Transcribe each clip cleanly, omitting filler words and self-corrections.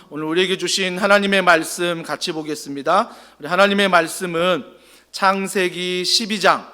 오늘 우리에게 주신 하나님의 말씀 같이 보겠습니다. 우리 하나님의 말씀은 창세기 12장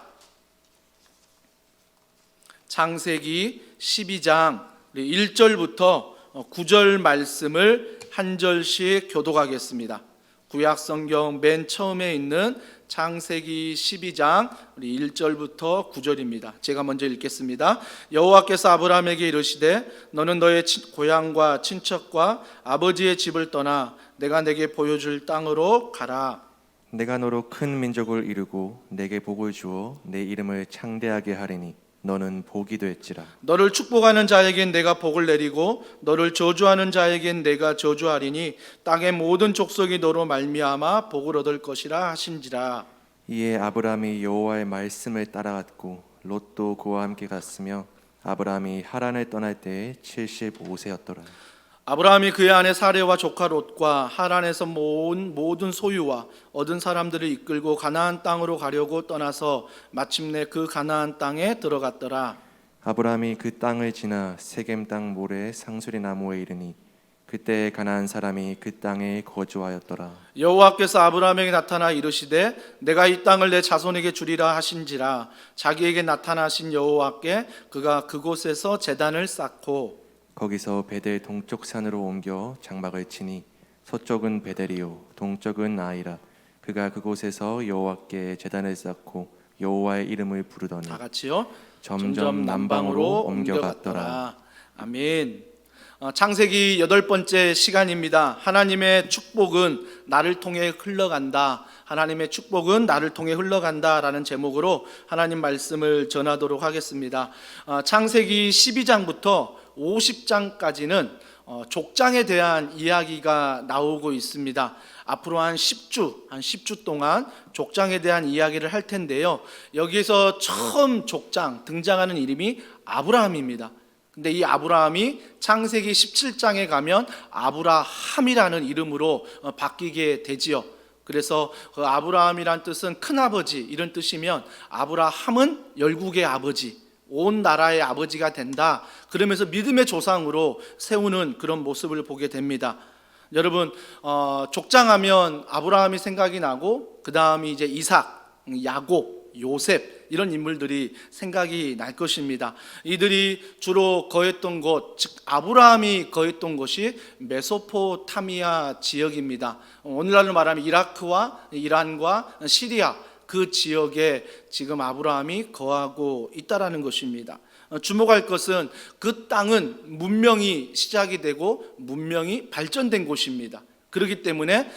우리 1절부터 9절 말씀을 한 절씩 교독하겠습니다. 구약 성경 맨 처음에 있는 창세기 12장 우리 1절부터 9절입니다. 제가 먼저 읽겠습니다. 여호와께서 아브라함에게 이르시되 너는 너의 고향과 친척과 아버지의 집을 떠나 내가 내게 보여줄 땅으로 가라. 내가 너로 큰 민족을 이루고 내게 복을 주어 내 이름을 창대하게 하리니 너는 복이 될지라. 너를 축복하는 자에겐 내가 복을 내리고 너를 저주하는 자에겐 내가 저주하리니 땅의 모든 족속이 너로 말미암아 복을 얻을 것이라 하신지라. 이에 아브라함이 여호와의 말씀을 따라갔고 롯도 그와 함께 갔으며 아브라함이 하란을 떠날 때에 75세였더라. 아브라함이 그의 아내 사레와 조카 롯과 하란에서 모은 모든 소유와 얻은 사람들을 이끌고 가나안 땅으로 가려고 떠나서 마침내 그 가나안 땅에 들어갔더라. 아브라함이 그 땅을 지나 세겜 땅 모래 상수리 나무에 이르니 그때 가나안 사람이 그 땅에 거주하였더라. 여호와께서 아브라함에게 나타나 이르시되 내가 이 땅을 내 자손에게 주리라 하신지라. 자기에게 나타나신 여호와께 그가 그곳에서 제단을 쌓고 거기서 베델 동쪽 산으로 옮겨 장막을 치니 서쪽은 베델이요 동쪽은 아이라. 그가 그곳에서 여호와께 제단을 쌓고 여호와의 이름을 부르더니 다 같이요. 점점 남방으로 옮겨갔더라. 아멘. 창세기 8번째 시간입니다. 하나님의 축복은 나를 통해 흘러간다. 하나님의 축복은 나를 통해 흘러간다 라는 제목으로 하나님 말씀을 전하도록 하겠습니다. 창세기 12장부터 50장까지는 족장에 대한 이야기가 나오고 있습니다. 앞으로 한 10주 동안 족장에 대한 이야기를 할 텐데요. 여기에서 처음 족장 등장하는 이름이 아브라함입니다. 근데 이 아브라함이 창세기 17장에 가면 아브라함이라는 이름으로 바뀌게 되지요. 그래서 그 아브라함이란 뜻은 큰아버지 이런 뜻이면 아브라함은 열국의 아버지, 온 나라의 아버지가 된다. 그러면서 믿음의 조상으로 세우는 그런 모습을 보게 됩니다. 여러분, 족장하면 아브라함이 생각이 나고 그 다음이 이제 이삭, 야곱, 요셉 이런 인물들이 생각이 날 것입니다. 이들이 주로 거했던 곳, 즉 아브라함이 거했던 곳이 메소포타미아 지역입니다. 오늘날로 말하면 이라크와 이란과 시리아 그 지역에 지금 아브라함이 거하고 있다라는 것입니다. 주목할 것은 그 땅은 문명이 시작이 되고 문명이 발전된 곳입니다. 그렇기 때문에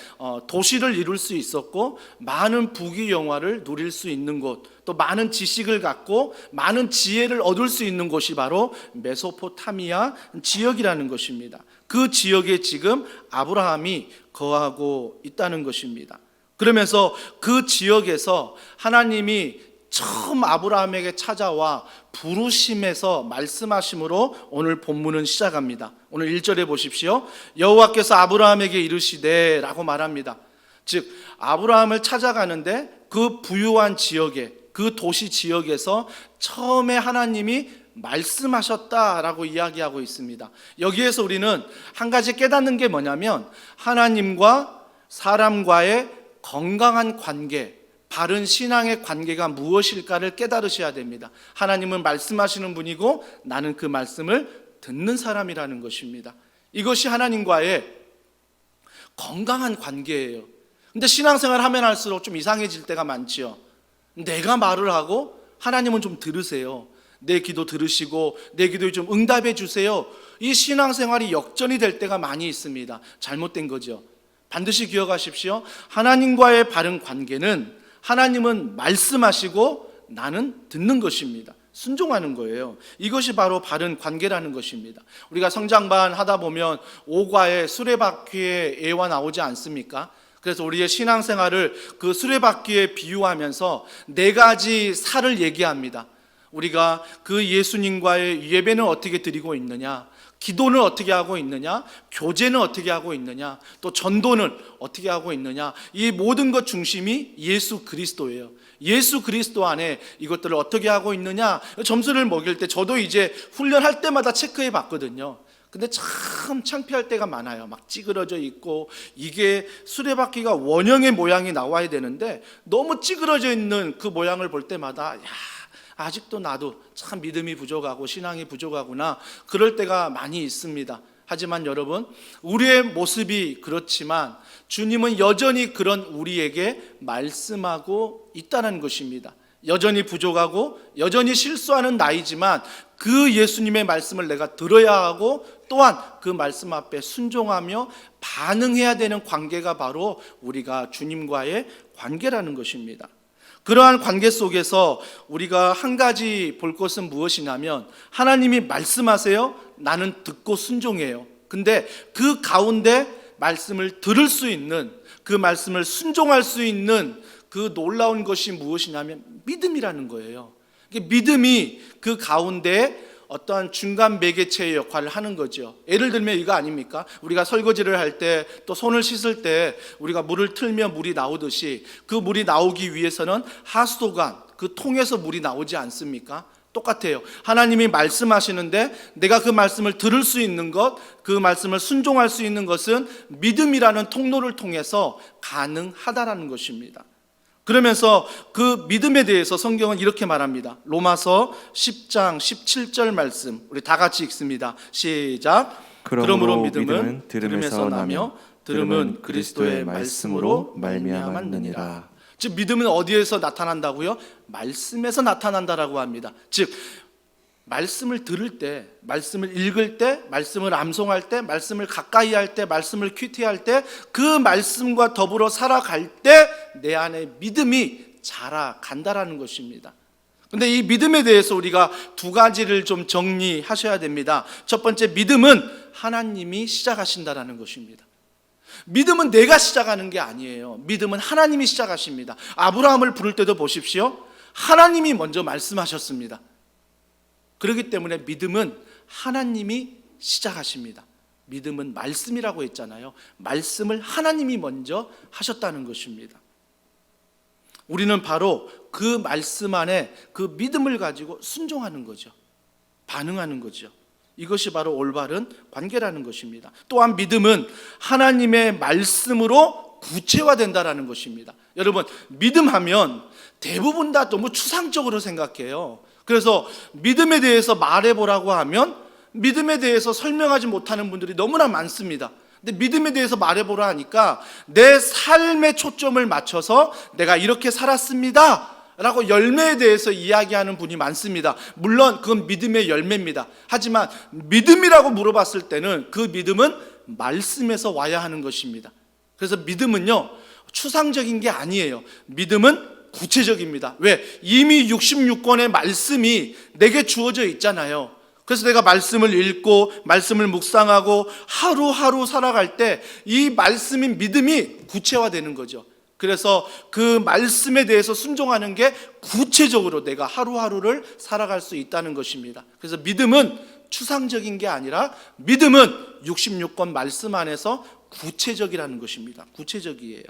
도시를 이룰 수 있었고 많은 부귀영화를 누릴 수 있는 곳, 또 많은 지식을 갖고 많은 지혜를 얻을 수 있는 곳이 바로 메소포타미아 지역이라는 것입니다. 그 지역에 지금 아브라함이 거하고 있다는 것입니다. 그러면서 그 지역에서 하나님이 처음 아브라함에게 찾아와 부르심에서 말씀하심으로 오늘 본문은 시작합니다. 오늘 1절에 보십시오. 여호와께서 아브라함에게 이르시되 라고 말합니다. 즉 아브라함을 찾아가는데 그 부유한 지역에, 그 도시 지역에서 처음에 하나님이 말씀하셨다라고 이야기하고 있습니다. 여기에서 우리는 한 가지 깨닫는 게 뭐냐면 하나님과 사람과의 건강한 관계, 바른 신앙의 관계가 무엇일까를 깨달으셔야 됩니다. 하나님은 말씀하시는 분이고 나는 그 말씀을 듣는 사람이라는 것입니다. 이것이 하나님과의 건강한 관계예요. 근데 신앙생활 하면 할수록 좀 이상해질 때가 많지요. 내가 말을 하고 하나님은 좀 들으세요. 내 기도 들으시고 내 기도에 좀 응답해 주세요. 이 신앙생활이 역전이 될 때가 많이 있습니다. 잘못된 거죠. 반드시 기억하십시오. 하나님과의 바른 관계는 하나님은 말씀하시고 나는 듣는 것입니다. 순종하는 거예요. 이것이 바로 바른 관계라는 것입니다. 우리가 성장반 하다 보면 오과에 수레바퀴의 예화 나오지 않습니까? 그래서 우리의 신앙생활을 그 수레바퀴에 비유하면서 4가지 살을 얘기합니다. 우리가 그 예수님과의 예배는 어떻게 드리고 있느냐, 기도는 어떻게 하고 있느냐, 교제는 어떻게 하고 있느냐, 또 전도는 어떻게 하고 있느냐, 이 모든 것 중심이 예수 그리스도예요. 예수 그리스도 안에 이것들을 어떻게 하고 있느냐 점수를 먹일 때 저도 이제 훈련할 때마다 체크해 봤거든요. 근데 참 창피할 때가 많아요. 막 찌그러져 있고, 이게 수레바퀴가 원형의 모양이 나와야 되는데 너무 찌그러져 있는 그 모양을 볼 때마다 아직도 나도 참 믿음이 부족하고 신앙이 부족하구나, 그럴 때가 많이 있습니다. 하지만 여러분, 우리의 모습이 그렇지만 주님은 여전히 그런 우리에게 말씀하고 있다는 것입니다. 여전히 부족하고 여전히 실수하는 나이지만 그 예수님의 말씀을 내가 들어야 하고, 또한 그 말씀 앞에 순종하며 반응해야 되는 관계가 바로 우리가 주님과의 관계라는 것입니다. 그러한 관계 속에서 우리가 한 가지 볼 것은 무엇이냐면, 하나님이 말씀하세요. 나는 듣고 순종해요. 근데 그 가운데 말씀을 들을 수 있는, 그 말씀을 순종할 수 있는 그 놀라운 것이 무엇이냐면 믿음이라는 거예요. 믿음이 그 가운데 어떠한 중간 매개체의 역할을 하는 거죠. 예를 들면 이거 아닙니까? 우리가 설거지를 할 때, 또 손을 씻을 때 우리가 물을 틀면 물이 나오듯이, 그 물이 나오기 위해서는 하수도관, 그 통에서 물이 나오지 않습니까? 똑같아요. 하나님이 말씀하시는데 내가 그 말씀을 들을 수 있는 것, 그 말씀을 순종할 수 있는 것은 믿음이라는 통로를 통해서 가능하다라는 것입니다. 그러면서 그 믿음에 대해서 성경은 이렇게 말합니다. 로마서 10장 17절 말씀, 우리 다 같이 읽습니다. 시작. 그러므로 믿음은 들음에서 나며 들음은 그리스도의 말씀으로 말미암았느니라. 즉 믿음은 어디에서 나타난다고요? 말씀에서 나타난다라고 합니다. 즉 말씀을 들을 때, 말씀을 읽을 때, 말씀을 암송할 때, 말씀을 가까이 할 때, 말씀을 큐티할 때, 그 말씀과 더불어 살아갈 때 내 안에 믿음이 자라간다라는 것입니다. 근데 이 믿음에 대해서 우리가 두 가지를 좀 정리하셔야 됩니다. 첫 번째, 믿음은 하나님이 시작하신다라는 것입니다. 믿음은 내가 시작하는 게 아니에요. 믿음은 하나님이 시작하십니다. 아브라함을 부를 때도 보십시오. 하나님이 먼저 말씀하셨습니다. 그렇기 때문에 믿음은 하나님이 시작하십니다. 믿음은 말씀이라고 했잖아요. 말씀을 하나님이 먼저 하셨다는 것입니다. 우리는 바로 그 말씀 안에 그 믿음을 가지고 순종하는 거죠. 반응하는 거죠. 이것이 바로 올바른 관계라는 것입니다. 또한 믿음은 하나님의 말씀으로 구체화된다라는 것입니다. 여러분, 믿음하면 대부분 다 너무 추상적으로 생각해요. 그래서 믿음에 대해서 말해보라고 하면 믿음에 대해서 설명하지 못하는 분들이 너무나 많습니다. 근데 믿음에 대해서 말해보라 하니까 내 삶의 초점을 맞춰서 내가 이렇게 살았습니다 라고 열매에 대해서 이야기하는 분이 많습니다. 물론 그건 믿음의 열매입니다. 하지만 믿음이라고 물어봤을 때는 그 믿음은 말씀에서 와야 하는 것입니다. 그래서 믿음은요, 추상적인 게 아니에요. 믿음은 구체적입니다. 왜? 이미 66권의 말씀이 내게 주어져 있잖아요. 그래서 내가 말씀을 읽고 말씀을 묵상하고 하루하루 살아갈 때 이 말씀인 믿음이 구체화되는 거죠. 그래서 그 말씀에 대해서 순종하는 게 구체적으로 내가 하루하루를 살아갈 수 있다는 것입니다. 그래서 믿음은 추상적인 게 아니라 믿음은 66권 말씀 안에서 구체적이라는 것입니다. 구체적이에요.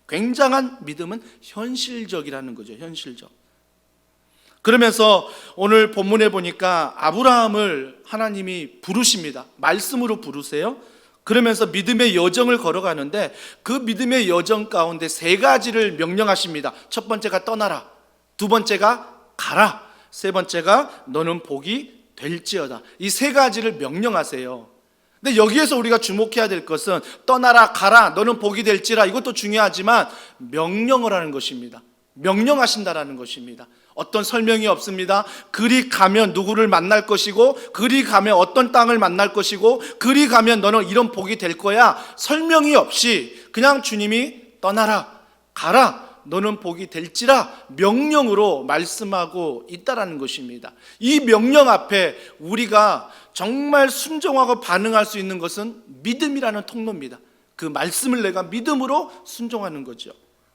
굉장한 믿음은 현실적이라는 거죠. 현실적. 그러면서 오늘 본문에 보니까 아브라함을 하나님이 부르십니다. 말씀으로 부르세요. 그러면서 믿음의 여정을 걸어가는데 그 믿음의 여정 가운데 세 가지를 명령하십니다. 첫 번째가 떠나라, 두 번째가 가라, 세 번째가 너는 복이 될지어다. 이 세 가지를 명령하세요. 근데 여기에서 우리가 주목해야 될 것은 떠나라, 가라, 너는 복이 될지라, 이것도 중요하지만 명령을 하는 것입니다. 명령하신다라는 것입니다. 어떤 설명이 없습니다. 그리 가면 누구를 만날 것이고, 그리 가면 어떤 땅을 만날 것이고, 그리 가면 너는 이런 복이 될 거야, 설명이 없이 그냥 주님이 떠나라, 가라, 너는 복이 될지라 명령으로 말씀하고 있다라는 것입니다. 이 명령 앞에 우리가 정말 순종하고 반응할 수 있는 것은 믿음이라는 통로입니다. 그 말씀을 내가 믿음으로 순종하는 거죠.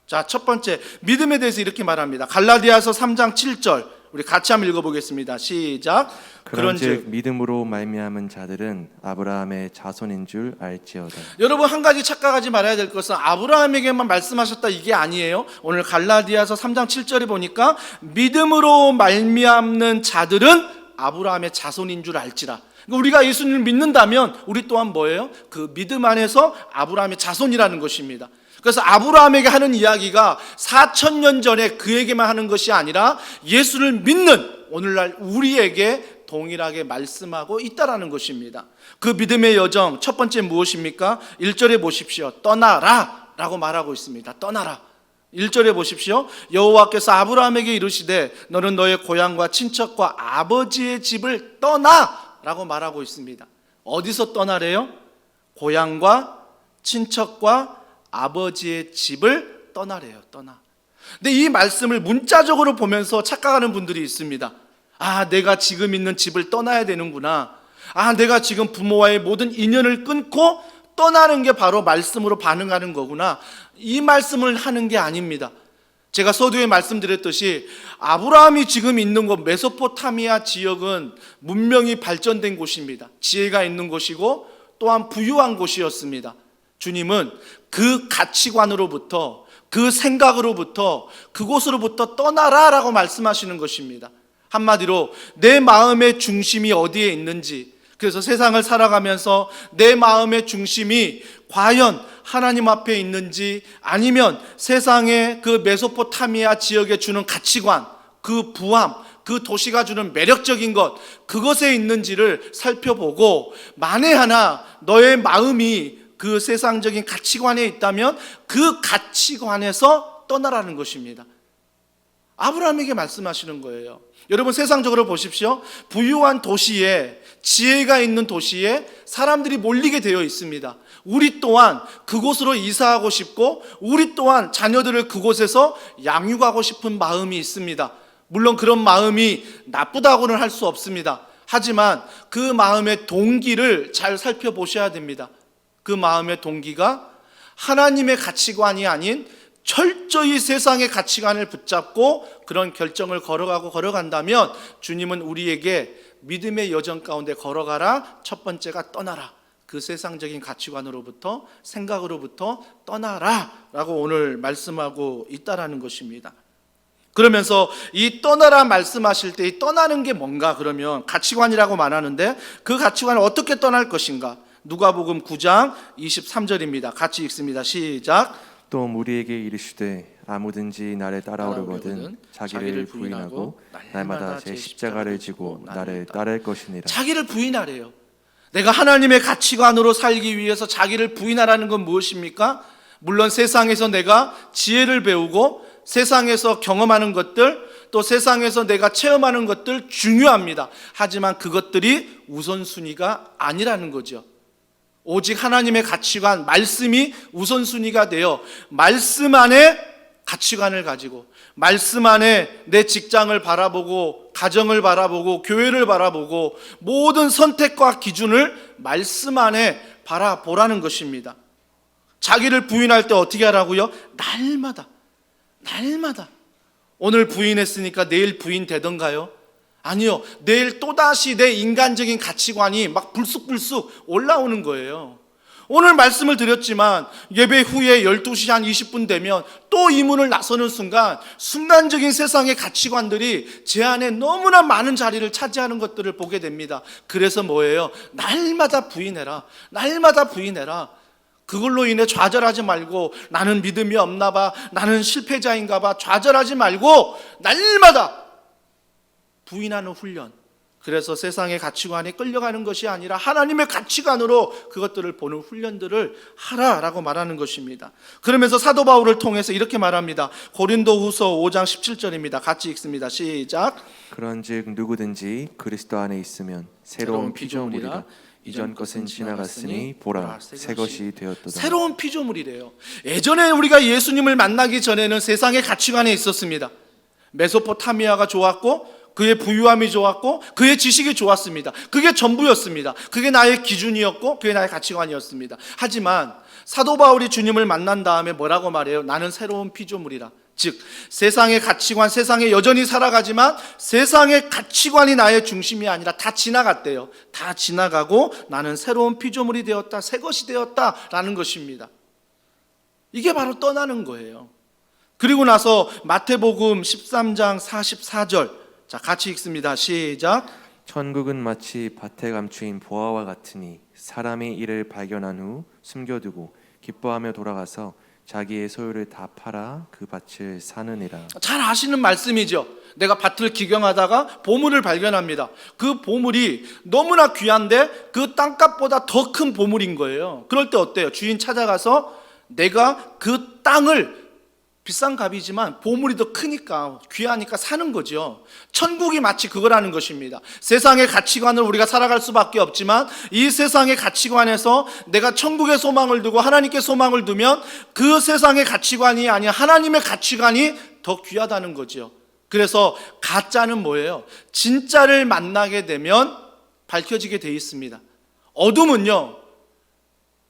자, 첫 번째, 믿음에 대해서 이렇게 말합니다. 갈라디아서 3장 7절, 우리 같이 한번 읽어보겠습니다. 시작. 그런즉 믿음으로 말미암은 자들은 아브라함의 자손인 줄 알지어다. 여러분, 한 가지 착각하지 말아야 될 것은 아브라함에게만 말씀하셨다 이게 아니에요. 오늘 갈라디아서 3장 7절에 보니까 믿음으로 말미암는 자들은 아브라함의 자손인 줄 알지라. 우리가 예수님을 믿는다면 우리 또한 뭐예요? 그 믿음 안에서 아브라함의 자손이라는 것입니다. 그래서 아브라함에게 하는 이야기가 4,000년 전에 그에게만 하는 것이 아니라 예수를 믿는 오늘날 우리에게 동일하게 말씀하고 있다라는 것입니다. 그 믿음의 여정 첫 번째 무엇입니까? 1절에 보십시오. 떠나라 라고 말하고 있습니다. 떠나라. 1절에 보십시오. 여호와께서 아브라함에게 이르시되 너는 너의 고향과 친척과 아버지의 집을 떠나 라고 말하고 있습니다. 어디서 떠나래요? 고향과 친척과 아버지의 집을 떠나래요. 떠나. 근데 이 말씀을 문자적으로 보면서 착각하는 분들이 있습니다. 아, 내가 지금 있는 집을 떠나야 되는구나. 아, 내가 지금 부모와의 모든 인연을 끊고 떠나는 게 바로 말씀으로 반응하는 거구나. 이 말씀을 하는 게 아닙니다. 제가 서두에 말씀드렸듯이 아브라함이 지금 있는 곳 메소포타미아 지역은 문명이 발전된 곳입니다. 지혜가 있는 곳이고 또한 부유한 곳이었습니다. 주님은 그 가치관으로부터 그 생각으로부터 그곳으로부터 떠나라라고 말씀하시는 것입니다. 한마디로 내 마음의 중심이 어디에 있는지, 그래서 세상을 살아가면서 내 마음의 중심이 과연 하나님 앞에 있는지 아니면 세상의 그 메소포타미아 지역에 주는 가치관, 그 부함, 그 도시가 주는 매력적인 것, 그것에 있는지를 살펴보고 만에 하나 너의 마음이 그 세상적인 가치관에 있다면 그 가치관에서 떠나라는 것입니다. 아브라함에게 말씀하시는 거예요. 여러분 세상적으로 보십시오. 부유한 도시에, 지혜가 있는 도시에 사람들이 몰리게 되어 있습니다. 우리 또한 그곳으로 이사하고 싶고 우리 또한 자녀들을 그곳에서 양육하고 싶은 마음이 있습니다. 물론 그런 마음이 나쁘다고는 할 수 없습니다. 하지만 그 마음의 동기를 잘 살펴보셔야 됩니다. 그 마음의 동기가 하나님의 가치관이 아닌 철저히 세상의 가치관을 붙잡고 그런 결정을 걸어간다면 주님은 우리에게 믿음의 여정 가운데 걸어가라. 첫 번째가 떠나라. 그 세상적인 가치관으로부터 생각으로부터 떠나라 라고 오늘 말씀하고 있다라는 것입니다. 그러면서 이 떠나라 말씀하실 때 이 떠나는 게 뭔가 그러면 가치관이라고 말하는데 그 가치관을 어떻게 떠날 것인가? 누가복음 9장 23절입니다. 같이 읽습니다. 시작. 또 무리에게 이르시되 아무든지 나를 따라오려거든 자기를 부인하고 날마다 제 십자가를 지고 나를 따를 것이니라. 자기를 부인하래요. 내가 하나님의 가치관으로 살기 위해서 자기를 부인하라는 건 무엇입니까? 물론 세상에서 내가 지혜를 배우고 세상에서 경험하는 것들, 또 세상에서 내가 체험하는 것들 중요합니다. 하지만 그것들이 우선순위가 아니라는 거죠. 오직 하나님의 가치관, 말씀이 우선순위가 되어 말씀 안에 가치관을 가지고 말씀 안에 내 직장을 바라보고 가정을 바라보고 교회를 바라보고 모든 선택과 기준을 말씀 안에 바라보라는 것입니다. 자기를 부인할 때 어떻게 하라고요? 날마다 오늘 부인했으니까 내일 부인되던가요? 아니요. 내일 또다시 내 인간적인 가치관이 막 불쑥불쑥 올라오는 거예요. 오늘 말씀을 드렸지만 예배 후에 12시 한 20분 되면 또 이 문을 나서는 순간적인 세상의 가치관들이 제 안에 너무나 많은 자리를 차지하는 것들을 보게 됩니다. 그래서 뭐예요? 날마다 부인해라. 날마다 부인해라. 그걸로 인해 좌절하지 말고 나는 믿음이 없나 봐, 나는 실패자인가 봐 좌절하지 말고 날마다 부인하는 훈련. 그래서 세상의 가치관에 끌려가는 것이 아니라 하나님의 가치관으로 그것들을 보는 훈련들을 하라라고 말하는 것입니다. 그러면서 사도 바울을 통해서 이렇게 말합니다. 고린도후서 5장 17절입니다. 같이 읽습니다. 시작. 그런즉 누구든지 그리스도 안에 있으면 새로운 피조물이라. 이전 것은 지나갔으니 보라 새 것이 되었도다. 새로운 피조물이래요. 예전에 우리가 예수님을 만나기 전에는 세상의 가치관에 있었습니다. 메소포타미아가 좋았고 그의 부유함이 좋았고 그의 지식이 좋았습니다. 그게 전부였습니다. 그게 나의 기준이었고 그게 나의 가치관이었습니다. 하지만 사도 바울이 주님을 만난 다음에 뭐라고 말해요? 나는 새로운 피조물이라. 즉 세상의 가치관, 세상에 여전히 살아가지만 세상의 가치관이 나의 중심이 아니라 다 지나갔대요. 다 지나가고 나는 새로운 피조물이 되었다, 새 것이 되었다라는 것입니다. 이게 바로 떠나는 거예요. 그리고 나서 마태복음 13장 44절, 자 같이 읽습니다. 시작. 천국은 마치 밭에 감추인 보화와 같으니 사람이 이를 발견한 후 숨겨두고 기뻐하며 돌아가서 자기의 소유를 다 팔아 그 밭을 사느니라. 잘 아시는 말씀이죠. 내가 밭을 기경하다가 보물을 발견합니다. 그 보물이 너무나 귀한데 그 땅값보다 더 큰 보물인 거예요. 그럴 때 어때요? 주인 찾아가서 내가 그 땅을, 비싼 값이지만 보물이 더 크니까 귀하니까 사는 거죠. 천국이 마치 그거라는 것입니다. 세상의 가치관을 우리가 살아갈 수밖에 없지만 이 세상의 가치관에서 내가 천국의 소망을 두고 하나님께 소망을 두면 그 세상의 가치관이 아닌 하나님의 가치관이 더 귀하다는 거죠. 그래서 가짜는 뭐예요? 진짜를 만나게 되면 밝혀지게 돼 있습니다. 어둠은요,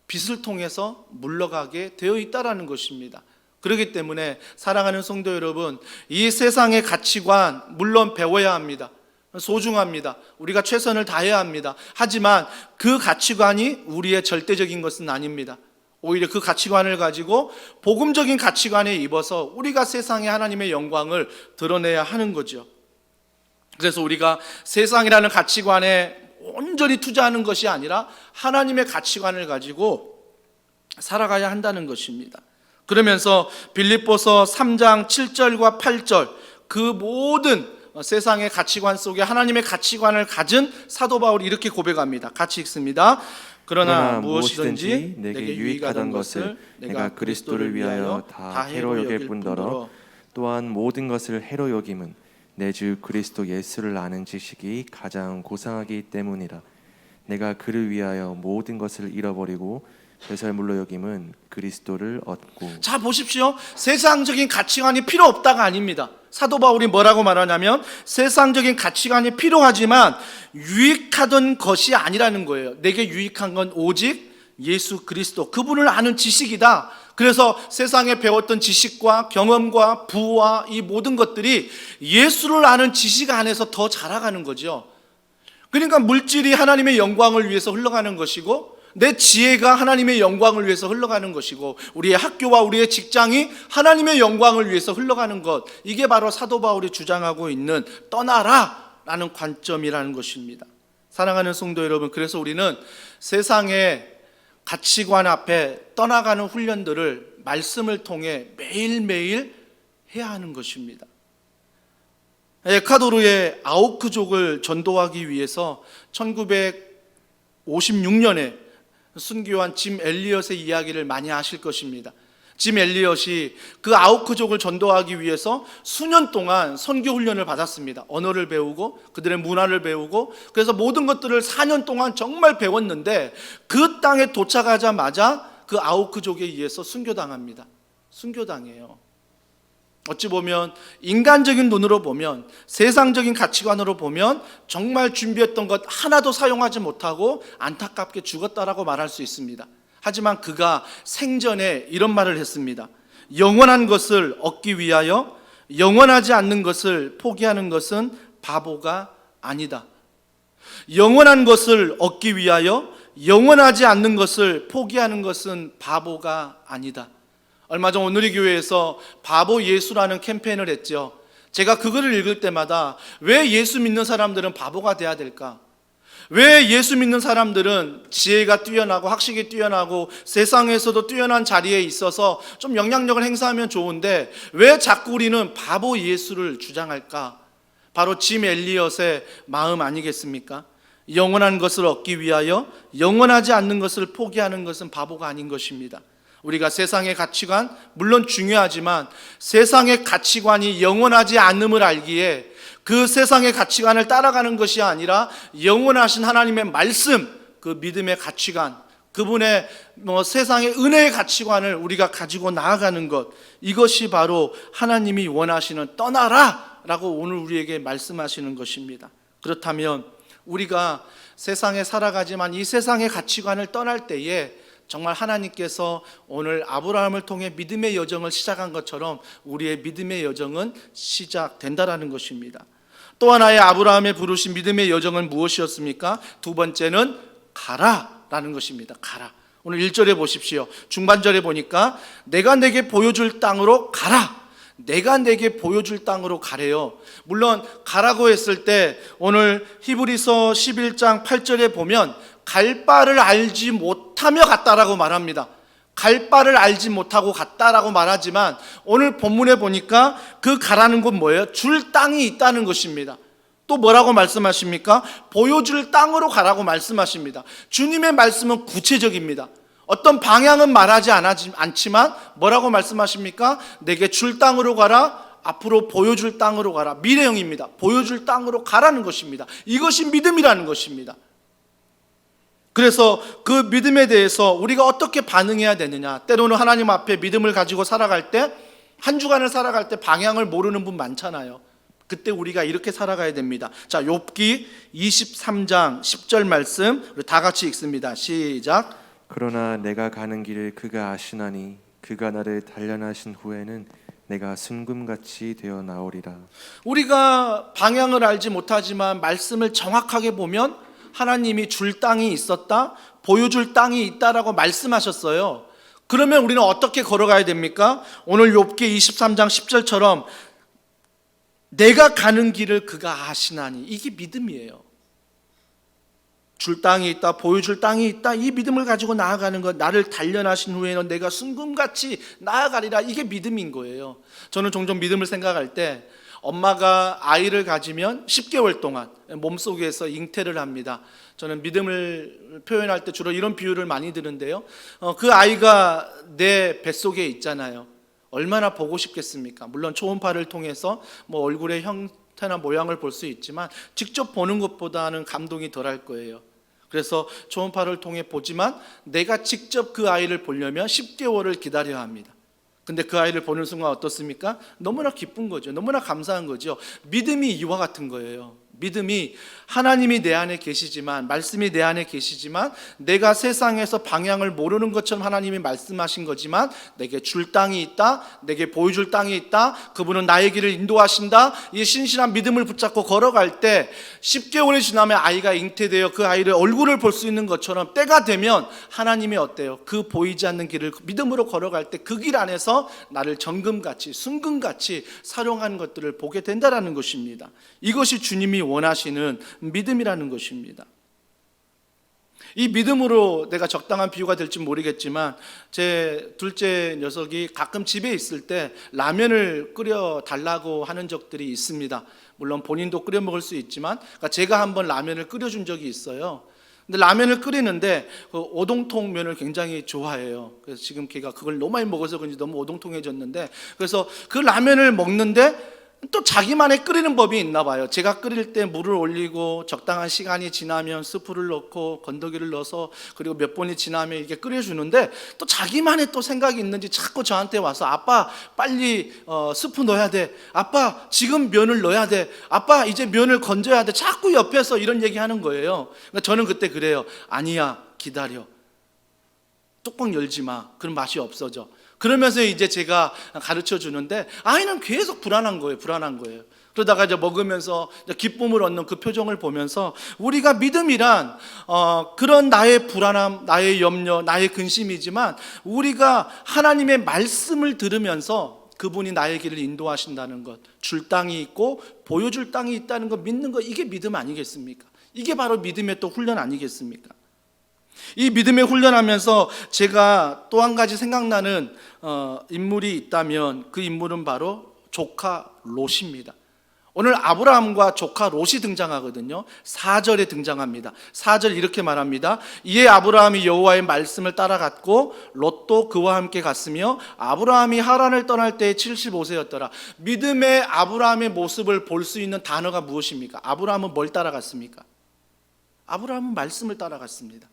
빛을 통해서 물러가게 되어 있다라는 것입니다. 그렇기 때문에 사랑하는 성도 여러분, 이 세상의 가치관 물론 배워야 합니다. 소중합니다. 우리가 최선을 다해야 합니다. 하지만 그 가치관이 우리의 절대적인 것은 아닙니다. 오히려 그 가치관을 가지고 복음적인 가치관에 입어서 우리가 세상에 하나님의 영광을 드러내야 하는 거죠. 그래서 우리가 세상이라는 가치관에 온전히 투자하는 것이 아니라 하나님의 가치관을 가지고 살아가야 한다는 것입니다. 그러면서 빌립보서 3장 7절과 8절 그 모든 세상의 가치관 속에 하나님의 가치관을 가진 사도 바울이 이렇게 고백합니다. 같이 읽습니다. 그러나 무엇이든지 내게 유익하던 것을 내가 그리스도를 위하여 다 해로 여길 뿐더러 또한 모든 것을 해로 여김은 내 주 그리스도 예수를 아는 지식이 가장 고상하기 때문이라. 내가 그를 위하여 모든 것을 잃어버리고 배설물로 여김은 그리스도를 얻고. 자, 보십시오. 세상적인 가치관이 필요 없다가 아닙니다. 사도 바울이 뭐라고 말하냐면 세상적인 가치관이 필요하지만 유익하던 것이 아니라는 거예요. 내게 유익한 건 오직 예수 그리스도, 그분을 아는 지식이다. 그래서 세상에 배웠던 지식과 경험과 부와 이 모든 것들이 예수를 아는 지식 안에서 더 자라가는 거죠. 그러니까 물질이 하나님의 영광을 위해서 흘러가는 것이고 내 지혜가 하나님의 영광을 위해서 흘러가는 것이고 우리의 학교와 우리의 직장이 하나님의 영광을 위해서 흘러가는 것, 이게 바로 사도 바울이 주장하고 있는 떠나라 라는 관점이라는 것입니다. 사랑하는 성도 여러분, 그래서 우리는 세상의 가치관 앞에 떠나가는 훈련들을 말씀을 통해 매일매일 해야 하는 것입니다. 에콰도르의 아우크족을 전도하기 위해서 1956년에 순교한 짐 엘리엇의 이야기를 많이 아실 것입니다. 짐 엘리엇이 그 아우크족을 전도하기 위해서 수년 동안 선교 훈련을 받았습니다. 언어를 배우고 그들의 문화를 배우고, 그래서 모든 것들을 4년 동안 정말 배웠는데 그 땅에 도착하자마자 그 아우크족에 의해서 순교당합니다. 순교당해요. 어찌 보면 인간적인 눈으로 보면, 세상적인 가치관으로 보면 정말 준비했던 것 하나도 사용하지 못하고 안타깝게 죽었다라고 말할 수 있습니다. 하지만 그가 생전에 이런 말을 했습니다. 영원한 것을 얻기 위하여 영원하지 않는 것을 포기하는 것은 바보가 아니다. 영원한 것을 얻기 위하여 영원하지 않는 것을 포기하는 것은 바보가 아니다. 얼마 전 오늘의 교회에서 바보 예수라는 캠페인을 했죠. 제가 그거를 읽을 때마다 왜 예수 믿는 사람들은 바보가 돼야 될까? 왜 예수 믿는 사람들은 지혜가 뛰어나고 학식이 뛰어나고 세상에서도 뛰어난 자리에 있어서 좀 영향력을 행사하면 좋은데 왜 자꾸 우리는 바보 예수를 주장할까? 바로 짐 엘리엇의 마음 아니겠습니까? 영원한 것을 얻기 위하여 영원하지 않는 것을 포기하는 것은 바보가 아닌 것입니다. 우리가 세상의 가치관 물론 중요하지만 세상의 가치관이 영원하지 않음을 알기에 그 세상의 가치관을 따라가는 것이 아니라 영원하신 하나님의 말씀, 그 믿음의 가치관, 그분의 세상의 은혜의 가치관을 우리가 가지고 나아가는 것, 이것이 바로 하나님이 원하시는 떠나라 라고 오늘 우리에게 말씀하시는 것입니다. 그렇다면 우리가 세상에 살아가지만 이 세상의 가치관을 떠날 때에 정말 하나님께서 오늘 아브라함을 통해 믿음의 여정을 시작한 것처럼 우리의 믿음의 여정은 시작된다라는 것입니다. 또 하나의 아브라함의 부르신 믿음의 여정은 무엇이었습니까? 두 번째는 가라라는 것입니다. 가라. 오늘 1절에 보십시오. 중반절에 보니까 내가 내게 보여줄 땅으로 가라. 내가 내게 보여줄 땅으로 가래요. 물론 가라고 했을 때 오늘 히브리서 11장 8절에 보면 갈 바를 알지 못하며 갔다라고 말합니다. 갈 바를 알지 못하고 갔다라고 말하지만 오늘 본문에 보니까 그 가라는 건 뭐예요? 줄 땅이 있다는 것입니다. 또 뭐라고 말씀하십니까? 보여줄 땅으로 가라고 말씀하십니다. 주님의 말씀은 구체적입니다. 어떤 방향은 말하지 않지만 뭐라고 말씀하십니까? 내게 줄 땅으로 가라. 앞으로 보여줄 땅으로 가라. 미래형입니다. 보여줄 땅으로 가라는 것입니다. 이것이 믿음이라는 것입니다. 그래서 그 믿음에 대해서 우리가 어떻게 반응해야 되느냐. 때로는 하나님 앞에 믿음을 가지고 살아갈 때, 한 주간을 살아갈 때 방향을 모르는 분 많잖아요. 그때 우리가 이렇게 살아가야 됩니다. 자, 욥기 23장 10절 말씀 우리 다 같이 읽습니다. 시작. 그러나 내가 가는 길을 그가 아시나니 그가 나를 단련하신 후에는 내가 순금같이 되어 나오리라. 우리가 방향을 알지 못하지만 말씀을 정확하게 보면 하나님이 줄 땅이 있었다, 보여줄 땅이 있다라고 말씀하셨어요. 그러면 우리는 어떻게 걸어가야 됩니까? 오늘 욥기 23장 10절처럼 내가 가는 길을 그가 아시나니, 이게 믿음이에요. 줄 땅이 있다, 보여줄 땅이 있다, 이 믿음을 가지고 나아가는 것. 나를 단련하신 후에는 내가 순금같이 나아가리라, 이게 믿음인 거예요. 저는 종종 믿음을 생각할 때 엄마가 아이를 가지면 10개월 동안 몸속에서 잉태를 합니다. 저는 믿음을 표현할 때 주로 이런 비유를 많이 드는데요, 그 아이가 내 뱃속에 있잖아요. 얼마나 보고 싶겠습니까? 물론 초음파를 통해서 뭐 얼굴의 형태나 모양을 볼 수 있지만 직접 보는 것보다는 감동이 덜할 거예요. 그래서 초음파를 통해 보지만 내가 직접 그 아이를 보려면 10개월을 기다려야 합니다. 근데 그 아이를 보는 순간 어떻습니까? 너무나 기쁜 거죠. 너무나 감사한 거죠. 믿음이 이와 같은 거예요. 믿음이 하나님이 내 안에 계시지만, 말씀이 내 안에 계시지만, 내가 세상에서 방향을 모르는 것처럼 하나님이 말씀하신 거지만 내게 줄 땅이 있다, 내게 보여줄 땅이 있다, 그분은 나의 길을 인도하신다, 이 신실한 믿음을 붙잡고 걸어갈 때 10개월이 지나면 아이가 잉태되어 그 아이를 얼굴을 볼 수 있는 것처럼 때가 되면 하나님이 어때요? 그 보이지 않는 길을 믿음으로 걸어갈 때 그 길 안에서 나를 정금같이, 순금같이 사용하는 것들을 보게 된다라는 것입니다. 이것이 주님이 원하시는 믿음이라는 것입니다. 이 믿음으로 내가 적당한 비유가 될지 모르겠지만 제 둘째 녀석이 가끔 집에 있을 때 라면을 끓여 달라고 하는 적들이 있습니다. 물론 본인도 끓여 먹을 수 있지만 제가 한번 라면을 끓여준 적이 있어요. 근데 라면을 끓이는데 그 오동통면을 굉장히 좋아해요. 그래서 지금 걔가 그걸 너무 많이 먹어서 그런지 너무 오동통해졌는데, 그래서 그 라면을 먹는데 또 자기만의 끓이는 법이 있나 봐요. 제가 끓일 때 물을 올리고 적당한 시간이 지나면 스프를 넣고 건더기를 넣어서 그리고 몇 번이 지나면 이게 끓여주는데 또 자기만의 또 생각이 있는지 자꾸 저한테 와서 아빠 빨리 스프 넣어야 돼, 아빠 지금 면을 넣어야 돼, 아빠 이제 면을 건져야 돼, 자꾸 옆에서 이런 얘기하는 거예요. 그러니까 저는 그때 그래요. 아니야, 기다려, 뚜껑 열지 마, 그럼 맛이 없어져. 그러면서 이제 제가 가르쳐 주는데 아이는 계속 불안한 거예요. 그러다가 이제 먹으면서 기쁨을 얻는 그 표정을 보면서 우리가 믿음이란 그런 나의 불안함, 나의 염려, 나의 근심이지만 우리가 하나님의 말씀을 들으면서 그분이 나의 길을 인도하신다는 것, 줄 땅이 있고 보여줄 땅이 있다는 것 믿는 것, 이게 믿음 아니겠습니까? 이게 바로 믿음의 또 훈련 아니겠습니까? 이 믿음에 훈련하면서 제가 또 한 가지 생각나는 인물이 있다면 그 인물은 바로 조카 롯입니다. 오늘 아브라함과 조카 롯이 등장하거든요. 4절에 등장합니다. 4절 이렇게 말합니다. 이에 아브라함이 여호와의 말씀을 따라갔고 롯도 그와 함께 갔으며 아브라함이 하란을 떠날 때에 75세였더라. 믿음의 아브라함의 모습을 볼 수 있는 단어가 무엇입니까? 아브라함은 뭘 따라갔습니까? 아브라함은 말씀을 따라갔습니다.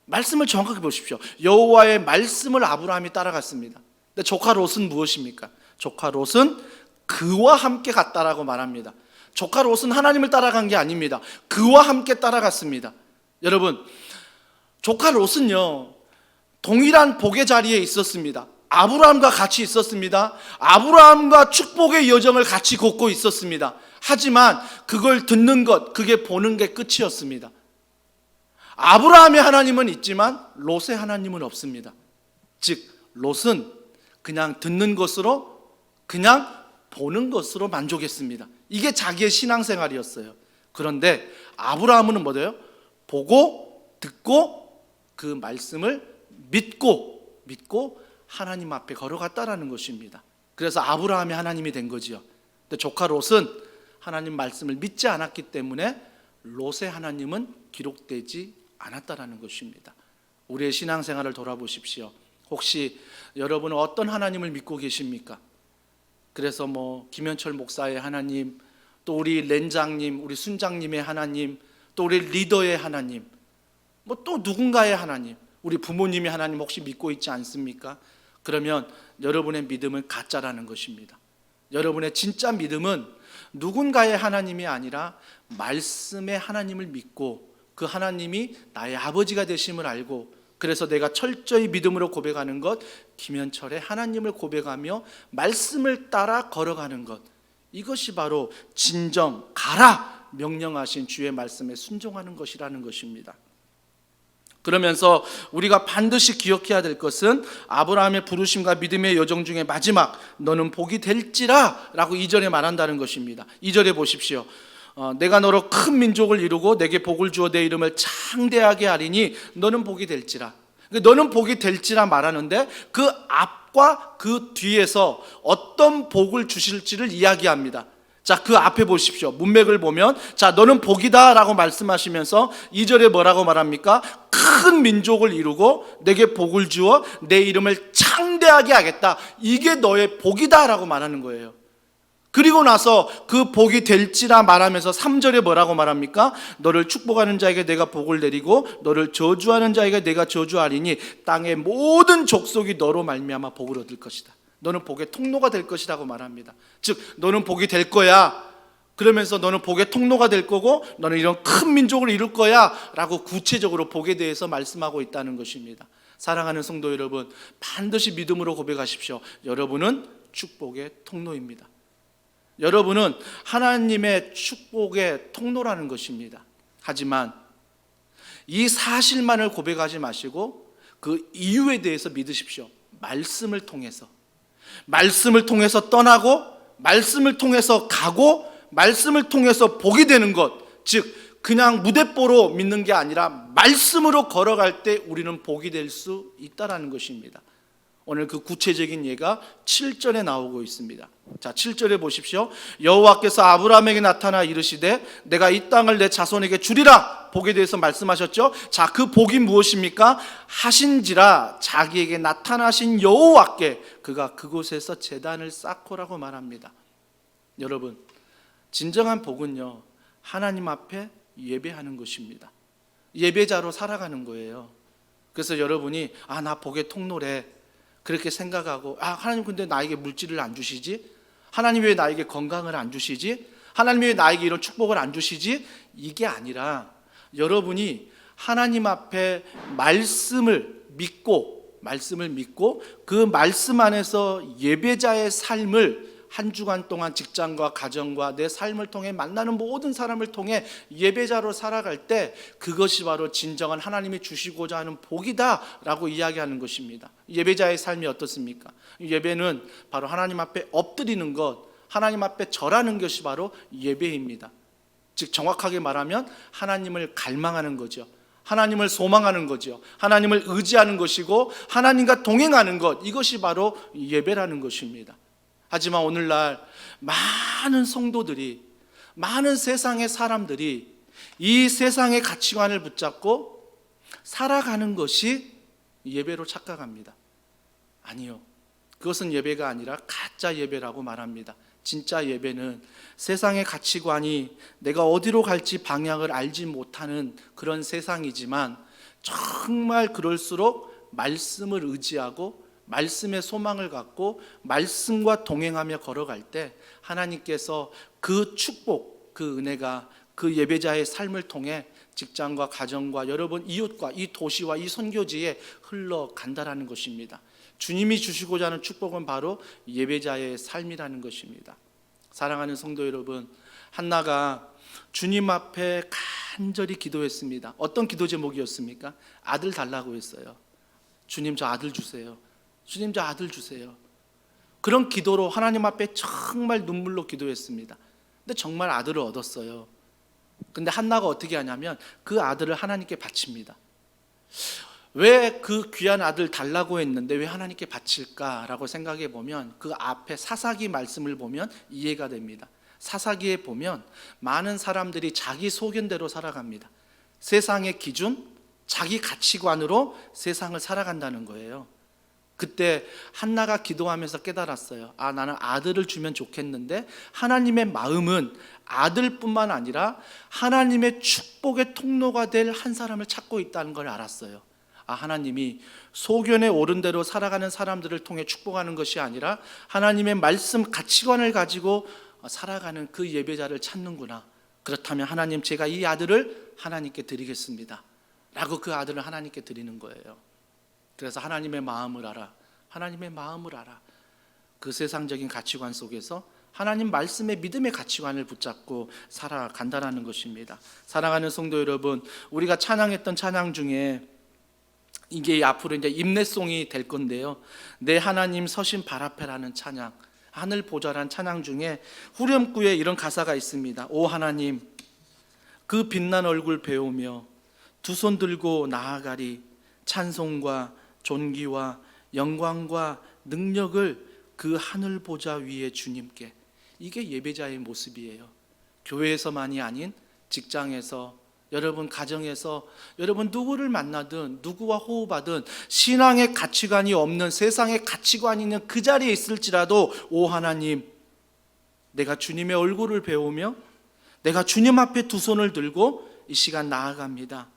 말씀을 정확하게 보십시오. 여호와의 말씀을 아브라함이 따라갔습니다. 근데 조카 롯은 무엇입니까? 조카 롯은 그와 함께 갔다라고 말합니다. 조카 롯은 하나님을 따라간 게 아닙니다. 그와 함께 따라갔습니다. 여러분, 조카 롯은요 동일한 복의 자리에 있었습니다. 아브라함과 같이 있었습니다. 아브라함과 축복의 여정을 같이 걷고 있었습니다. 하지만 그걸 듣는 것, 그게 보는 게 끝이었습니다. 아브라함의 하나님은 있지만 롯의 하나님은 없습니다. 즉 롯은 그냥 듣는 것으로 그냥 보는 것으로 만족했습니다. 이게 자기의 신앙생활이었어요. 그런데 아브라함은 뭐예요? 보고 듣고 그 말씀을 믿고 하나님 앞에 걸어갔다라는 것입니다. 그래서 아브라함이 하나님이 된 거지요. 근데 조카 롯은 하나님 말씀을 믿지 않았기 때문에 롯의 하나님은 기록되지 않았다라는 것입니다. 우리의 신앙생활을 돌아보십시오. 혹시 여러분은 어떤 하나님을 믿고 계십니까? 그래서 김현철 목사의 하나님, 또 우리 렌장님, 우리 순장님의 하나님, 또 우리 리더의 하나님, 또 누군가의 하나님, 우리 부모님의 하나님 혹시 믿고 있지 않습니까? 그러면 여러분의 믿음은 가짜라는 것입니다. 여러분의 진짜 믿음은 누군가의 하나님이 아니라 말씀의 하나님을 믿고 그 하나님이 나의 아버지가 되심을 알고, 그래서 내가 철저히 믿음으로 고백하는 것, 김현철의 하나님을 고백하며 말씀을 따라 걸어가는 것, 이것이 바로 진정 가라 명령하신 주의 말씀에 순종하는 것이라는 것입니다. 그러면서 우리가 반드시 기억해야 될 것은 아브라함의 부르심과 믿음의 여정 중에 마지막, 너는 복이 될지라 라고 2절에 말한다는 것입니다. 2절에 보십시오. 내가 너로 큰 민족을 이루고 내게 복을 주어 내 이름을 창대하게 하리니 너는 복이 될지라. 너는 복이 될지라 말하는데 그 앞과 그 뒤에서 어떤 복을 주실지를 이야기합니다. 자, 그 앞에 보십시오. 문맥을 보면, 자, 너는 복이다 라고 말씀하시면서 2절에 뭐라고 말합니까? 큰 민족을 이루고 내게 복을 주어 내 이름을 창대하게 하겠다. 이게 너의 복이다 라고 말하는 거예요. 그리고 나서 그 복이 될지라 말하면서 3절에 뭐라고 말합니까? 너를 축복하는 자에게 내가 복을 내리고 너를 저주하는 자에게 내가 저주하리니 땅의 모든 족속이 너로 말미암아 복을 얻을 것이다. 너는 복의 통로가 될 것이라고 말합니다. 즉 너는 복이 될 거야. 그러면서 너는 복의 통로가 될 거고 너는 이런 큰 민족을 이룰 거야 라고 구체적으로 복에 대해서 말씀하고 있다는 것입니다. 사랑하는 성도 여러분, 반드시 믿음으로 고백하십시오. 여러분은 축복의 통로입니다. 여러분은 하나님의 축복의 통로라는 것입니다. 하지만 이 사실만을 고백하지 마시고 그 이유에 대해서 믿으십시오. 말씀을 통해서 떠나고 말씀을 통해서 가고 말씀을 통해서 복이 되는 것, 즉 그냥 무대뽀로 믿는 게 아니라 말씀으로 걸어갈 때 우리는 복이 될 수 있다는 것입니다. 오늘 그 구체적인 예가 7절에 나오고 있습니다. 자, 7절에 보십시오. 여호와께서 아브라함에게 나타나 이르시되 내가 이 땅을 내 자손에게 주리라. 복에 대해서 말씀하셨죠. 자, 그 복이 무엇입니까? 하신지라 자기에게 나타나신 여호와께 그가 그곳에서 제단을 쌓고라고 말합니다. 여러분, 진정한 복은요, 하나님 앞에 예배하는 것입니다. 예배자로 살아가는 거예요. 그래서 여러분이 나 복의 통로래 그렇게 생각하고, 하나님 근데 나에게 물질을 안 주시지? 하나님 왜 나에게 건강을 안 주시지? 하나님 왜 나에게 이런 축복을 안 주시지? 이게 아니라 여러분이 하나님 앞에 말씀을 믿고 그 말씀 안에서 예배자의 삶을 한 주간 동안 직장과 가정과 내 삶을 통해 만나는 모든 사람을 통해 예배자로 살아갈 때 그것이 바로 진정한 하나님이 주시고자 하는 복이다라고 이야기하는 것입니다. 예배자의 삶이 어떻습니까? 예배는 바로 하나님 앞에 엎드리는 것, 하나님 앞에 절하는 것이 바로 예배입니다. 즉 정확하게 말하면 하나님을 갈망하는 거죠. 하나님을 소망하는 거죠. 하나님을 의지하는 것이고 하나님과 동행하는 것, 이것이 바로 예배라는 것입니다. 하지만 오늘날 많은 성도들이, 많은 세상의 사람들이 이 세상의 가치관을 붙잡고 살아가는 것이 예배로 착각합니다. 아니요, 그것은 예배가 아니라 가짜 예배라고 말합니다. 진짜 예배는 세상의 가치관이 내가 어디로 갈지 방향을 알지 못하는 그런 세상이지만 정말 그럴수록 말씀을 의지하고 말씀의 소망을 갖고 말씀과 동행하며 걸어갈 때 하나님께서 그 축복, 그 은혜가 그 예배자의 삶을 통해 직장과 가정과 여러분 이웃과 이 도시와 이 선교지에 흘러간다라는 것입니다. 주님이 주시고자 하는 축복은 바로 예배자의 삶이라는 것입니다. 사랑하는 성도 여러분, 한나가 주님 앞에 간절히 기도했습니다. 어떤 기도 제목이었습니까? 아들 달라고 했어요. 주님, 저 아들 주세요. 주님, 저 아들 주세요. 그런 기도로 하나님 앞에 정말 눈물로 기도했습니다. 근데 정말 아들을 얻었어요. 근데 한나가 어떻게 하냐면 그 아들을 하나님께 바칩니다. 왜 그 귀한 아들 달라고 했는데 왜 하나님께 바칠까라고 생각해 보면 그 앞에 사사기 말씀을 보면 이해가 됩니다. 사사기에 보면 많은 사람들이 자기 소견대로 살아갑니다. 세상의 기준, 자기 가치관으로 세상을 살아간다는 거예요. 그때 한나가 기도하면서 깨달았어요. 아, 나는 아들을 주면 좋겠는데 하나님의 마음은 아들뿐만 아니라 하나님의 축복의 통로가 될 한 사람을 찾고 있다는 걸 알았어요. 아, 하나님이 소견에 옳은 대로 살아가는 사람들을 통해 축복하는 것이 아니라 하나님의 말씀 가치관을 가지고 살아가는 그 예배자를 찾는구나. 그렇다면 하나님, 제가 이 아들을 하나님께 드리겠습니다 라고 그 아들을 하나님께 드리는 거예요. 그래서 하나님의 마음을 알아. 하나님의 마음을 알아. 그 세상적인 가치관 속에서 하나님 말씀의 믿음의 가치관을 붙잡고 살아간다는 것입니다. 사랑하는 성도 여러분, 우리가 찬양했던 찬양 중에 이게 앞으로 이제 임내송이 될 건데요. 내 하나님 서신 발 앞에라는 찬양, 하늘 보좌란 찬양 중에 후렴구에 이런 가사가 있습니다. 오 하나님, 그 빛난 얼굴 배우며 두 손 들고 나아가리. 찬송과 존귀와 영광과 능력을 그 하늘 보좌 위에 주님께. 이게 예배자의 모습이에요. 교회에서만이 아닌 직장에서, 여러분 가정에서, 여러분 누구를 만나든 누구와 호흡하든 신앙의 가치관이 없는, 세상의 가치관이 있는 그 자리에 있을지라도 오 하나님, 내가 주님의 얼굴을 배우며 내가 주님 앞에 두 손을 들고 이 시간 나아갑니다.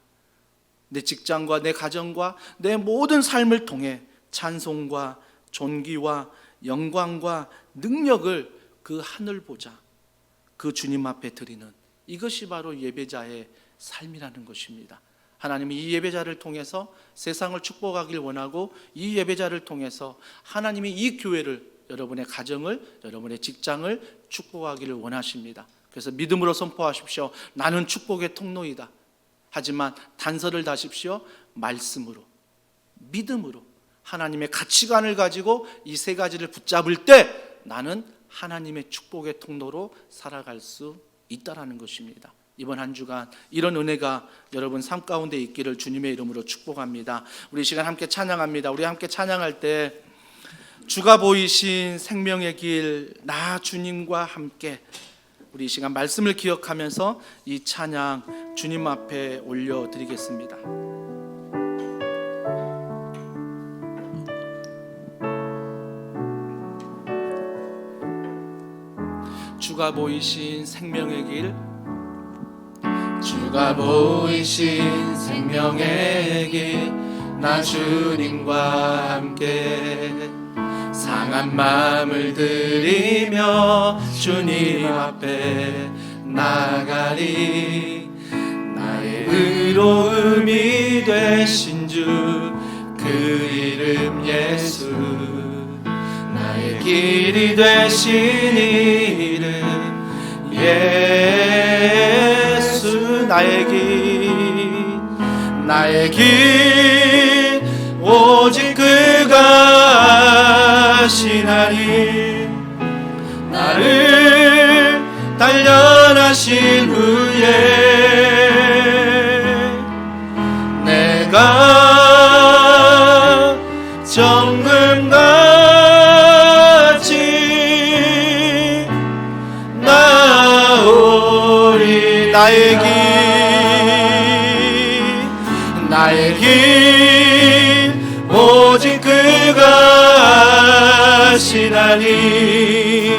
내 직장과 내 가정과 내 모든 삶을 통해 찬송과 존귀와 영광과 능력을 그 하늘 보좌, 그 주님 앞에 드리는, 이것이 바로 예배자의 삶이라는 것입니다. 하나님이 이 예배자를 통해서 세상을 축복하길 원하고, 이 예배자를 통해서 하나님이 이 교회를, 여러분의 가정을, 여러분의 직장을 축복하기를 원하십니다. 그래서 믿음으로 선포하십시오. 나는 축복의 통로이다. 하지만 단서를 다십시오. 말씀으로, 믿음으로, 하나님의 가치관을 가지고 이 세 가지를 붙잡을 때 나는 하나님의 축복의 통로로 살아갈 수 있다라는 것입니다. 이번 한 주간 이런 은혜가 여러분 삶 가운데 있기를 주님의 이름으로 축복합니다. 우리 이 시간 함께 찬양합니다. 우리 함께 찬양할 때 주가 보이신 생명의 길, 나 주님과 함께, 우리 이 시간 말씀을 기억하면서 이 찬양 주님 앞에 올려드리겠습니다. 주가 보이신 생명의 길, 주가 보이신 생명의 길, 나 주님과 함께 상한 마음을 들이며 주님 앞에 나가리. 나의 의로움이 되신 주 그 이름 예수, 나의 길이 되신 이름 예수. 나의 길 오직 그가 하시나니. 나를 단련하신 후에 내가 정금같이 나오리. 나의 길 오직 그가 하시나니.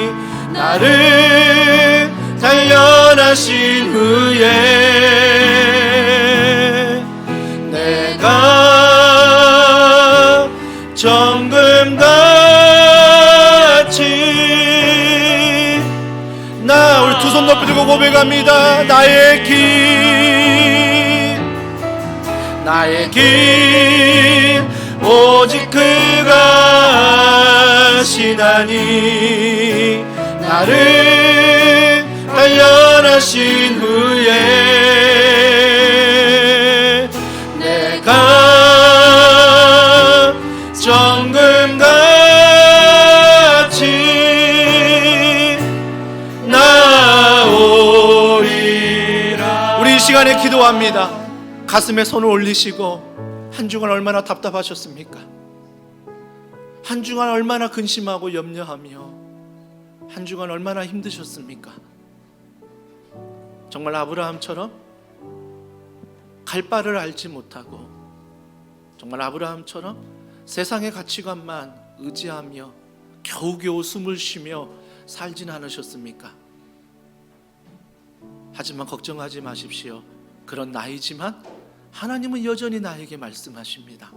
나를 단련하신 후에 내가 정금같이 우리 두 손 높이 들고 고백합니다. 나의 길 오직 그가 하시나니. 나를 단련하신 후에 내가 정금같이 시간에 기도합니다. 가슴에 손을 올리시고 한 주간 얼마나 답답하셨습니까? 한 주간 얼마나 근심하고 염려하며 한 주간 얼마나 힘드셨습니까? 정말 아브라함처럼 갈 바를 알지 못하고 정말 아브라함처럼 세상의 가치관만 의지하며 겨우겨우 숨을 쉬며 살진 않으셨습니까? 하지만 걱정하지 마십시오. 그런 나이지만 하나님은 여전히 나에게 말씀하십니다.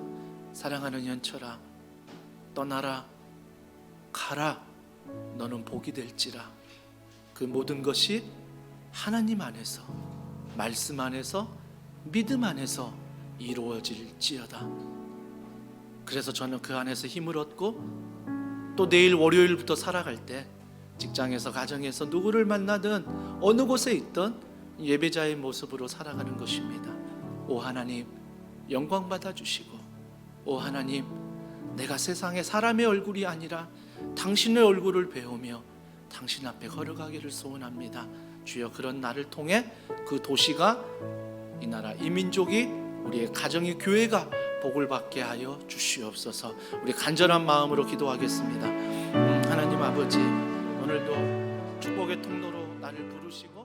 사랑하는 연철아, 떠나라, 가라, 너는 복이 될지라. 그 모든 것이 하나님 안에서, 말씀 안에서, 믿음 안에서 이루어질지어다. 그래서 저는 그 안에서 힘을 얻고 또 내일 월요일부터 살아갈 때 직장에서 가정에서 누구를 만나든 어느 곳에 있든 예배자의 모습으로 살아가는 것입니다. 오 하나님, 영광 받아주시고, 오 하나님, 내가 세상에 사람의 얼굴이 아니라 당신의 얼굴을 배우며 당신 앞에 걸어가기를 소원합니다. 주여, 그런 나를 통해 그 도시가, 이 나라, 이 민족이, 우리의 가정이, 교회가 복을 받게 하여 주시옵소서. 우리 간절한 마음으로 기도하겠습니다. 하나님 아버지, 오늘도 축복의 통로로 나를 부르시고